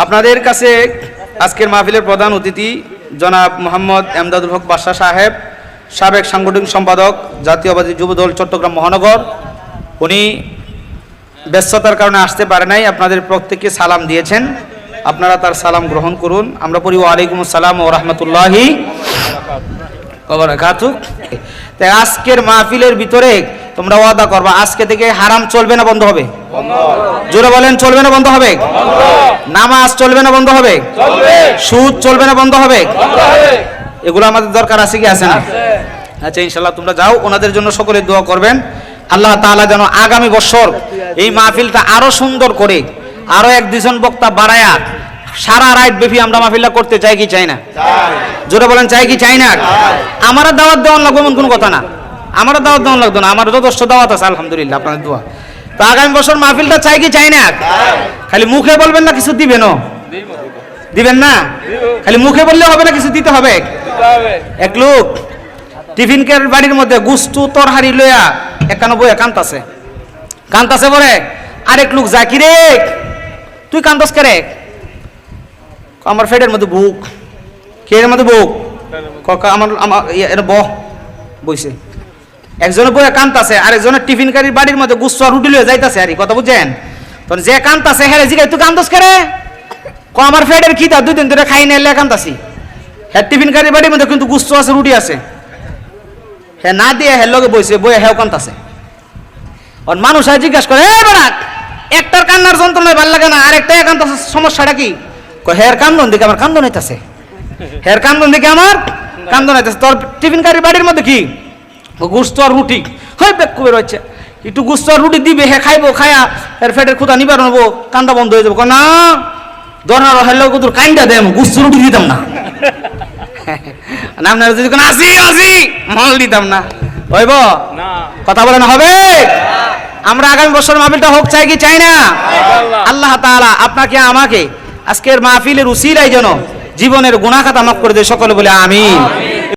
আপনাদের কাছে আজকের মাহফিলের প্রধান অতিথি জনাব মোহাম্মদ এমদাদুল হক বাদশা সাহেব, সাবেক সাংগঠনিক সম্পাদক জাতীয়বাদী যুবদল চট্টগ্রাম মহানগর। উনি ব্যস্ততার কারণে আসতে পারে নাই, আপনাদের প্রত্যেককে সালাম দিয়েছেন, আপনারা তার সালাম গ্রহণ করুন। আমরা পড়ি ওয়ালাইকুম আসসালাম ওয়া রাহমাতুল্লাহি ওয়া বারাকাতুহু। তাই আজকের মাহফিলের ভিতরে তোমরা ওয়াদা করবা আজকে থেকে হারাম চলবে না বন্ধ হবে? জোরে বলেন, চলবে না বন্ধ হবে? নামাজ চলবে না বন্ধ হবে? সুদ চলবে না বন্ধ হবে? এগুলো আমাদের দরকার আছে কি আছে না? আচ্ছা ইনশাআল্লাহ তোমরা যাও, ওনাদের জন্য সকলে দোয়া করবেন। আল্লাহ তাআলা যেন আগামী বছর এই মাহফিলটা আরো সুন্দর করে আরো এক দুজন বক্তা বাড়ায়া সারা রাত ব্যাপী আমরা মাহফিলটা করতে চাই কি চাই না? জোরে বলেন, চাই কি চাই না? আমারা দাওয়াত দেওয়ান লাগবে এমন কোনো কথা না, আমারা দাওয়াত দেওয়ান লাগতো না, আমার যথেষ্ট দাওয়াত আছে আলহামদুলিল্লাহ, আপনাদের দোয়া। তো আগামী বছর মাহফিলটা চাই কি চাই না? খালি মুখে বলবেন না কিছু দিবেন? দিবেন না? খালি মুখে বললে হবে না, কিছু দিতে হবে। এক লোক টিফিনকের বাড়ির মধ্যে গুস্তু তরহারি লইয়া 91 কান্তাছে বলে আরেক লোক জাকি রে তুই কান্দস কে রে? আমার ফেডের মধ্যে বুক। কে এর মধ্যে বুক? আমার বইছে। একজনে বইয়া কান্তাছে, আরেকজনের টিফিন কারির বাড়ির মধ্যে গুস্তু আর রুটি লইয়া যাইতাছে, আর কথা বুঝছেন? তখন যে কান্তাছে হ্যাঁ জিগাই তুই কান্দস কে রে? আমার ফেডের খিদা 2 দিন ধরে খাই না কান্তাছি। হ্যাঁ টিফিন কারির বাড়ির মধ্যে কিন্তু গুস্তু আছে, রুটি আছে, হ্যাঁ না দিয়ে হ্যাঁ লগে বইছে, বইয়া হ্যাঁ কান্তাছে। আর মানুষ আর জিজ্ঞাসা করে এ বাড়া একটার কান্নার যন্ত্রণায় ভাল লাগে না, আরেকটা কান্তাছে, সমস্যাটা কি? হের কান্দন দেখে আমার কান্দন হইতাছে, হের কান্দন দেখে আমার কান্দন হইতাছে। তোর টিফিন কারির বাড়ির মধ্যে কি গুস্ত আর রুটি, হয় বেক করে রয়েছে, একটু গুস্ত আর রুটি দিবে, হ্যাঁ খাইবো, খায়া এর ফেটের ক্ষুধা নিবার হবো, কান্দা বন্ধ হয়ে যাবো। না দরনার হেলো কুতুর কাইন্দা দেম, গুস্ত রুটি দিতাম না, আপনারা যদি কোনো আসি আসি মাল দিতাম না, হইব কথা বলেন হবে? আমরা আগামী বছর মাহফিলটা হোক চাই কি চাই না? আল্লাহ তাআলা আপনাকে আমাকে আজকের মাহফিলের উসিলায় যেন জীবনের গুনাহ খাতা মাফ করে দেয়, সকলে বলে আমিন।